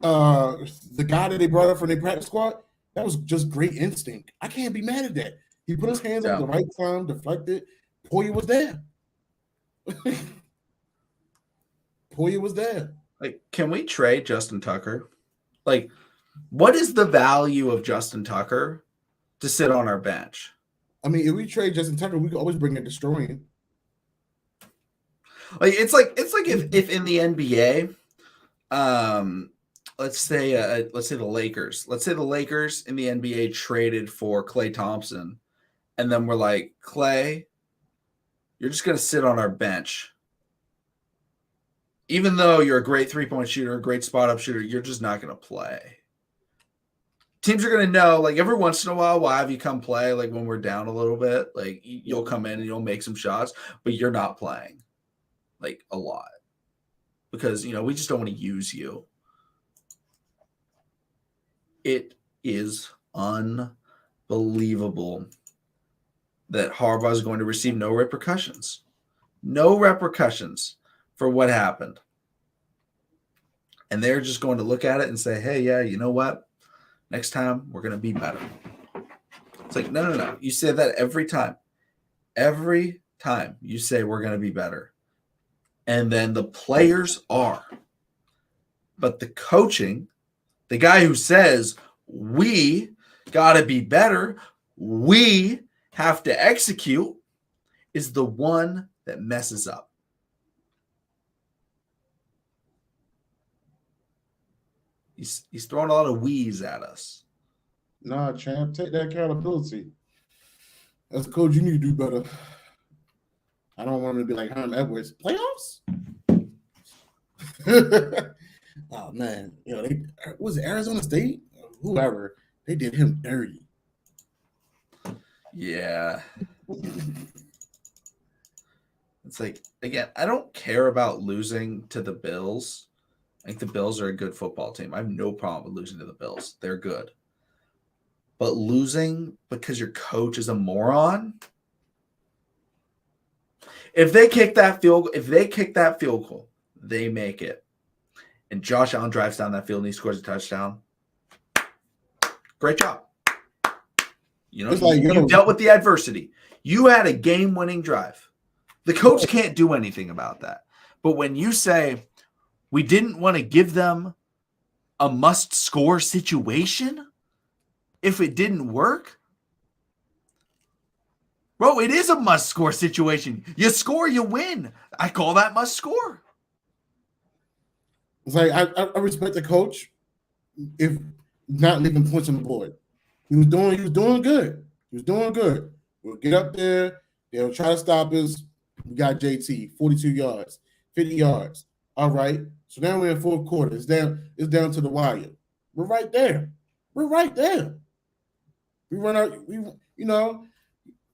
the guy that they brought up from their practice squad, that was just great instinct. I can't be mad at that. He put his hands up at the right time, deflected. Poyer was there. Poyer was there. Like, can we trade Justin Tucker? Like, what is the value of Justin Tucker to sit on our bench? I mean, if we trade Justin Tucker, we can always bring in Destroying. Like it's like if in the NBA, let's say the Lakers. Let's say the Lakers in the NBA traded for Klay Thompson, and then we're like, Klay, you're just gonna sit on our bench. Even though you're a great 3-point shooter, a great spot-up shooter, you're just not going to play. Teams are going to know, like, every once in a while, we'll have you come play, like, when we're down a little bit. Like, you'll come in and you'll make some shots, but you're not playing, like, a lot. Because, we just don't want to use you. It is unbelievable that Harbaugh is going to receive no repercussions. No repercussions for what happened. And they're just going to look at it and say, hey, yeah, you know what? Next time, we're going to be better. It's like, no. You say that every time. Every time you say we're going to be better. And then the players are. But the coaching, the guy who says, we got to be better, we have to execute, is the one that messes up. He's throwing a lot of wheeze at us. Nah, champ, take that accountability. As a coach, you need to do better. I don't want him to be like Herm Edwards. Playoffs? Oh man, was it Arizona State? Whoever, they did him dirty. Yeah. It's like, again, I don't care about losing to the Bills. I think the Bills are a good football team. I have no problem with losing to the Bills. They're good. But losing because your coach is a moron? If they kick that field goal, they make it. And Josh Allen drives down that field and he scores a touchdown. Great job. You dealt with the adversity. You had a game-winning drive. The coach can't do anything about that. But when you say, we didn't want to give them a must-score situation if it didn't work. Bro, it is a must-score situation. You score, you win. I call that must-score. It's like I respect the coach if not leaving points on the board. He was doing good. He was doing good. We'll get up there. They'll try to stop us. We got JT, 42 yards, 50 yards. All right. So now we're in fourth quarter. It's down to the wire. We're right there. We run out.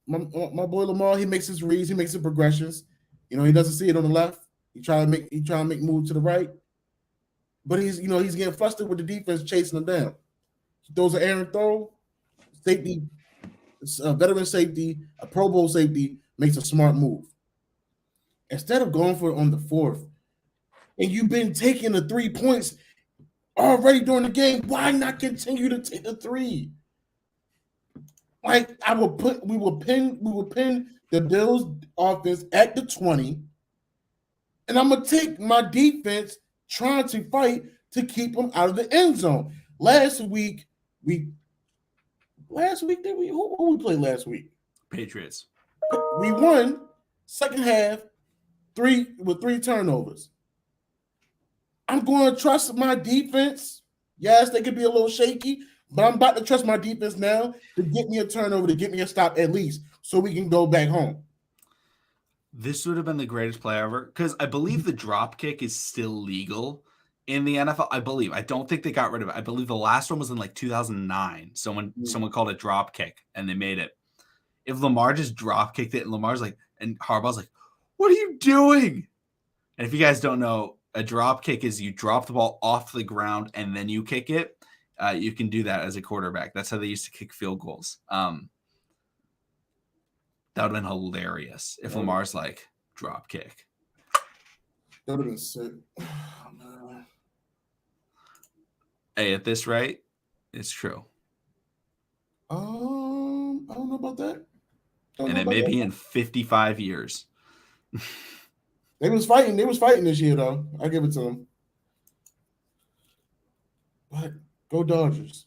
My boy Lamar, he makes his reads, he makes his progressions. He doesn't see it on the left. He try to make move to the right. But he's getting flustered with the defense chasing him down. He throws an errant throw, safety, a veteran safety, a Pro Bowl safety makes a smart move. Instead of going for it on the fourth, and you've been taking the 3 points already during the game, why not continue to take the 3? Like we will pin the Bills offense at the 20, and I'm gonna take my defense trying to fight to keep them out of the end zone. Last week who we played last week? Patriots. We won second half 3 turnovers. I'm going to trust my defense. Yes, they could be a little shaky. But I'm about to trust my defense now to get me a turnover, to get me a stop at least, so we can go back home. This would have been the greatest play ever, because I believe the drop kick is still legal in the NFL. I believe. I don't think they got rid of it. I believe the last one was in like 2009. Someone called it drop kick, and they made it. If Lamar just drop kicked it, and Lamar's like, and Harbaugh's like, "What are you doing?" And if you guys don't know, a drop kick is you drop the ball off the ground and then you kick it. You can do that as a quarterback. That's how they used to kick field goals. That would have been hilarious if Lamar's like, drop kick. That would have been sick. Hey, at this rate, it's true. I don't know about that. And it may be in 55 years. They was fighting this year, though. I give it to them. But go Dodgers.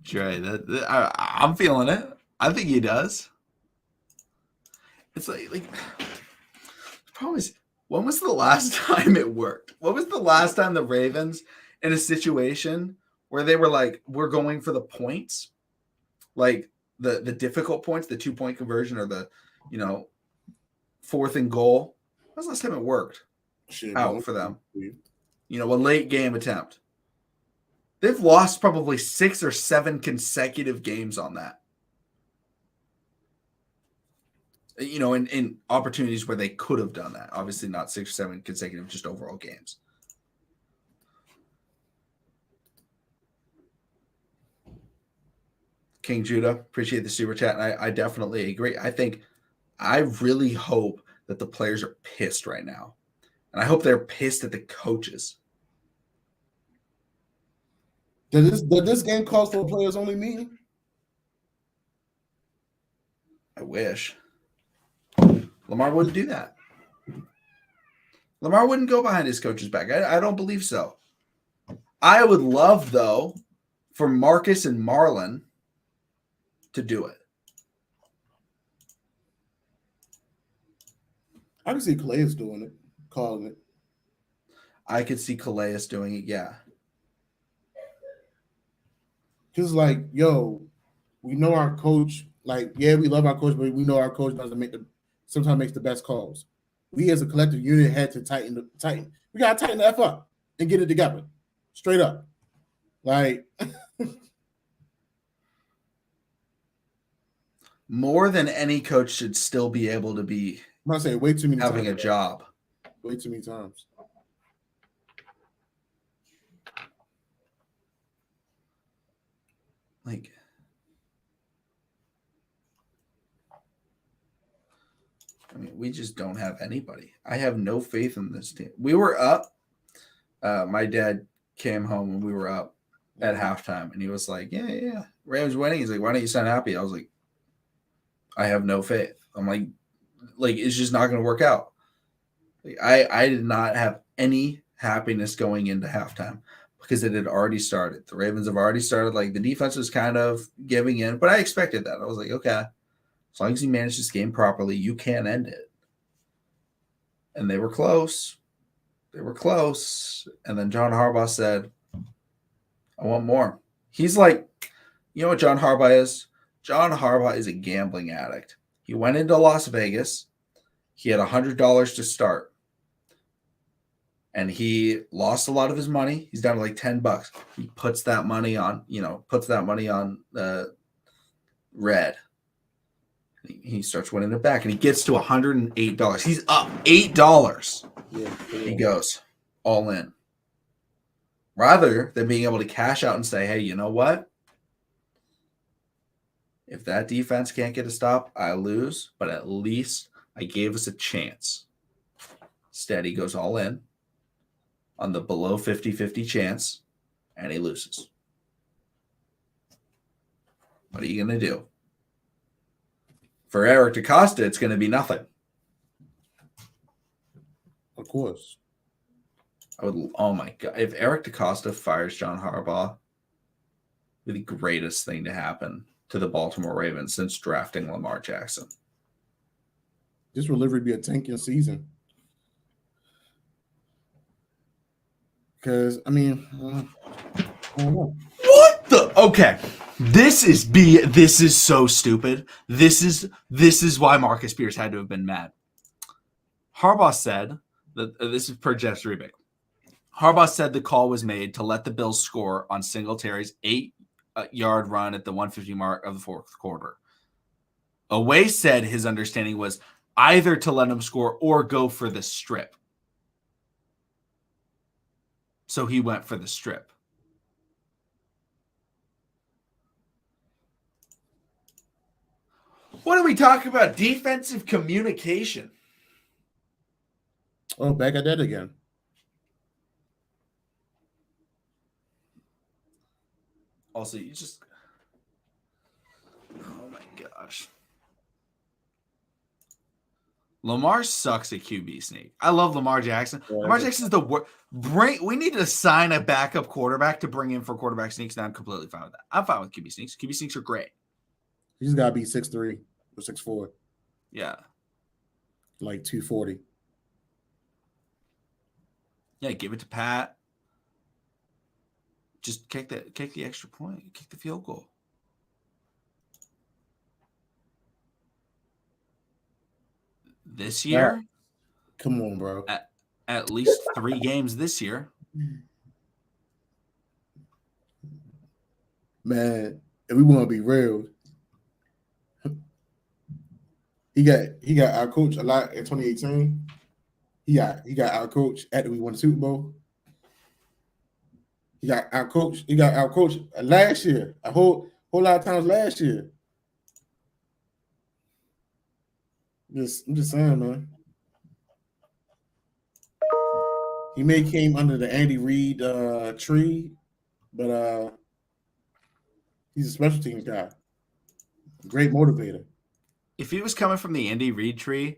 Dre, I'm feeling it. I think he does. It's like the problem is, when was the last time it worked? When was the last time the Ravens in a situation where they were like, we're going for the points, like the difficult points, the 2-point conversion or the, 4th and goal? When was the last time it worked out for them? A late game attempt. They've lost probably 6 or 7 consecutive games on that. In opportunities where they could have done that. Obviously not 6 or 7 consecutive, just overall games. King Judah, appreciate the super chat. And I definitely agree. I really hope that the players are pissed right now. And I hope they're pissed at the coaches. Does this game call for a players only meeting? I wish. Lamar wouldn't do that. Lamar wouldn't go behind his coach's back. I don't believe so. I would love, though, for Marcus and Marlon to do it. I can see Calais doing it, calling it. I could see Calais doing it, yeah. Just like, yo, we know our coach. Like, yeah, we love our coach, but we know our coach sometimes makes the best calls. We as a collective unit had to tighten. We gotta tighten the F up and get it together. Straight up. Like more than any coach should still be able to be I'm not saying way too many having times. A job. Way too many times. Like, I mean, we just don't have anybody. I have no faith in this team. We were up. My dad came home and we were up at halftime, and he was like, yeah, Rams winning. He's like, why don't you sound happy? I was like, I have no faith. I'm like it's just not going to work out. Like, I did not have any happiness going into halftime because it had already started. The Ravens have already started. Like, the defense was kind of giving in, but I expected that. I was like, okay, as long as you manage this game properly, you can end it. And they were close. And then John Harbaugh said, I want more. He's like, you know what John Harbaugh is? John Harbaugh is a gambling addict. He went into Las Vegas. He had $100 to start. And he lost a lot of his money. He's down to like $10. He puts that money on, red. He starts winning it back, and he gets to $108. He's up $8. Yeah. He goes all in. Rather than being able to cash out and say, hey, you know what? If that defense can't get a stop, I lose, but at least I gave us a chance. Instead, he goes all in on the below 50-50 chance, and he loses. What are you going to do? For Eric DaCosta, it's going to be nothing. Of course. Oh my God. If Eric DaCosta fires John Harbaugh, it would be the greatest thing to happen to the Baltimore Ravens since drafting Lamar Jackson. This will literally be a tanking season. Because, I mean, What the? Okay. This is so stupid. This is why Marcus Spears had to have been mad. Harbaugh said that this is per Jeff's rebate. Harbaugh said the call was made to let the Bills score on Singletary's 8-yard run at the 150 mark of the fourth quarter. Away said his understanding was either to let him score or go for the strip. So he went for the strip. What are we talking about? Defensive communication. Oh, back at that again. Also, you just... Oh, my gosh. Lamar sucks at QB sneak. I love Lamar Jackson. Yeah, Lamar Jackson's the worst. We need to sign a backup quarterback to bring in for quarterback sneaks, and I'm completely fine with that. I'm fine with QB sneaks. QB sneaks are great. He's got to be 6'3" or 6'4". Yeah. Like 240. Yeah, give it to Pat. Just kick the extra point. Kick the field goal. This year? Come on, bro. At least 3 games this year. Man, if we want to be real, he got our coach a lot in 2018. He got our coach after we won the Super Bowl. He got our coach last year. A whole lot of times last year. I'm just saying, man. He may came under the Andy Reid tree, but he's a special teams guy. Great motivator. If he was coming from the Andy Reid tree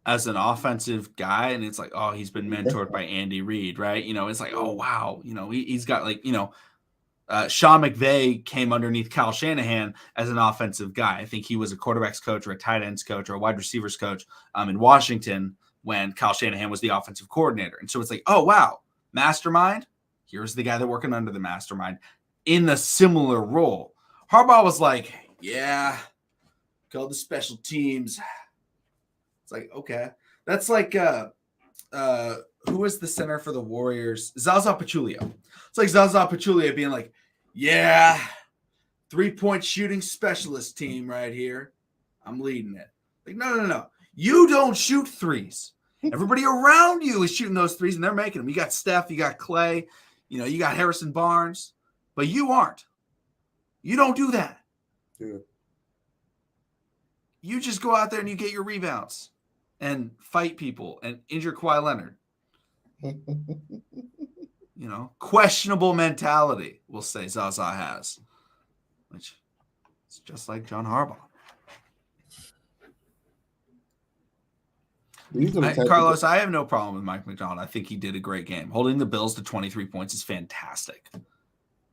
as an offensive guy, and it's like, oh, he's been mentored by Andy Reid, right? You know, it's like, oh, wow. You know, he's got like, you know, Sean McVay came underneath Kyle Shanahan as an offensive guy. I think he was a quarterback's coach or a tight ends coach or a wide receivers coach in Washington when Kyle Shanahan was the offensive coordinator. And so it's like, oh, wow, mastermind. Here's the guy that working under the mastermind in a similar role. Harbaugh was like, yeah, call the special teams. It's like, okay. That's like who was the center for the Warriors? Zaza Pachulia. It's like Zaza Pachulia being like, yeah, 3-point shooting specialist team right here. I'm leading it. Like, no. You don't shoot threes. Everybody around you is shooting those threes, and they're making them. You got Steph, you got Clay, you know, you got Harrison Barnes, but you aren't. You don't do that. Yeah. You just go out there and you get your rebounds and fight people and injure Kawhi Leonard. You know, questionable mentality, we'll say Zaza has, which is just like John Harbaugh. Carlos, I have no problem with Mike McDonald. I think he did a great game. Holding the Bills to 23 points is fantastic.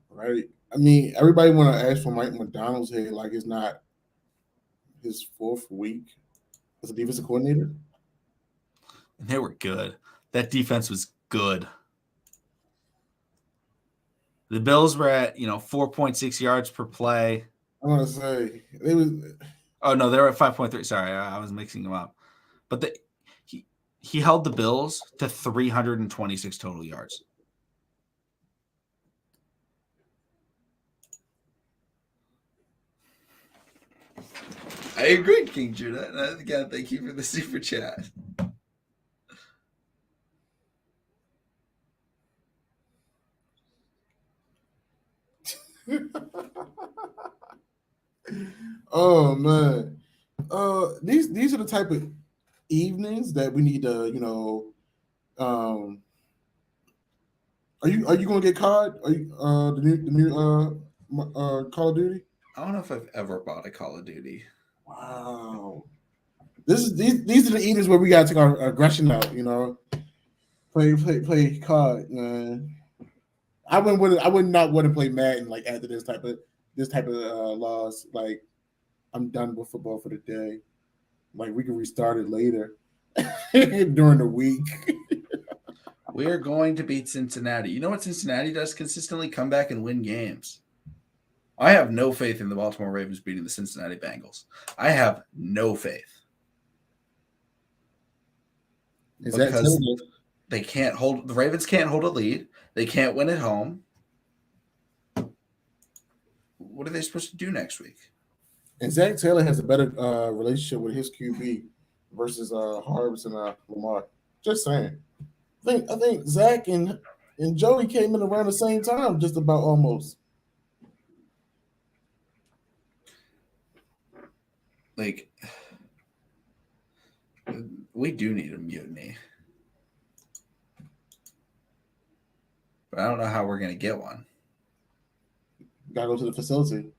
Right. I mean, everybody want to ask for Mike McDonald's head like it's not his 4th week as a defensive coordinator. And they were good. That defense was good. The Bills were at, 4.6 yards per play. I want to say they was. Oh no, they were at 5.3. Sorry, I was mixing them up. But he held the Bills to 326 total yards. I agree, King Judah. Again, thank you for the super chat. Oh man, these are the type of evenings that we need to, Are you going to get COD? Are you the new Call of Duty? I don't know if I've ever bought a Call of Duty. Wow, these are the evenings where we got to take our aggression out. Play COD, man. I would not want to play Madden like after this type of loss. Like, I'm done with football for the day. Like, we can restart it later during the week. We're going to beat Cincinnati. You know what Cincinnati does consistently? Come back and win games. I have no faith in the Baltimore Ravens beating the Cincinnati Bengals. I have no faith. Because they can't hold – the Ravens can't hold a lead. They can't win at home. What are they supposed to do next week? And Zach Taylor has a better relationship with his QB versus Harbaugh and Lamar. Just saying. I think Zach and Joey came in around the same time, just about almost. Like, we do need a mutiny. But I don't know how we're going to get one. Gotta go to the facility.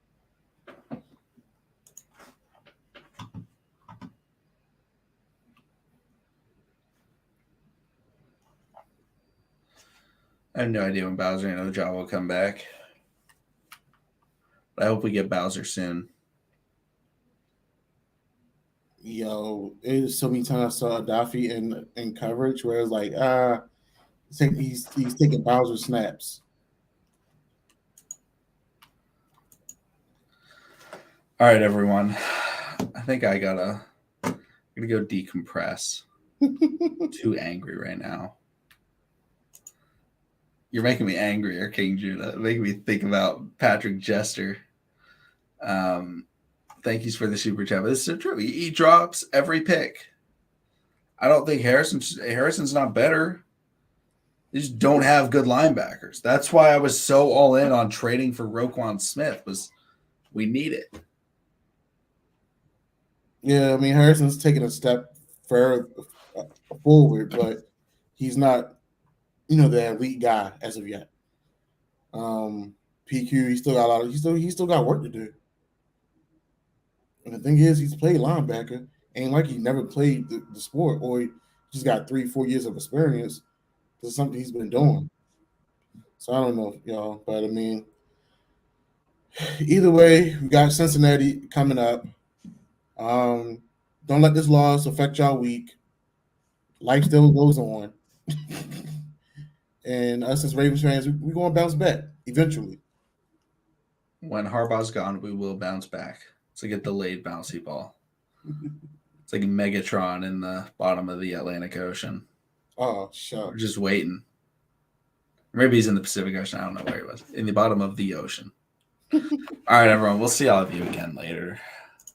I have no idea when Bowser and Oja will come back. But I hope we get Bowser soon. Yo, it was so many times I saw Duffy in coverage where it's like, he's taking Bowser snaps. All right, everyone. I think I'm gonna go decompress. Too angry right now. You're making me angrier, King Judah. Making me think about Patrick Jester. Thank you for the super chat. But this is so true. He drops every pick. I don't think Harrison's not better. They just don't have good linebackers. That's why I was so all in on trading for Roquan Smith. Was we need it. Yeah, I mean Harrison's taking a step further forward, but he's not, the elite guy as of yet. PQ, he still got he still got work to do. And the thing is, he's played linebacker. Ain't like he never played the sport, or he just got 3-4 years of experience. This is something he's been doing. So I don't know, y'all, but I mean, either way, we got Cincinnati coming up. Don't let this loss affect y'all week. Life still goes on. And us as Ravens fans, we're going to bounce back eventually. When Harbaugh's gone, we will bounce back. It's like a delayed bouncy ball. It's like a Megatron in the bottom of the Atlantic Ocean. Oh, sure. We're just waiting. Maybe he's in the Pacific Ocean. I don't know where he was. In the bottom of the ocean. All right, everyone. We'll see all of you again later.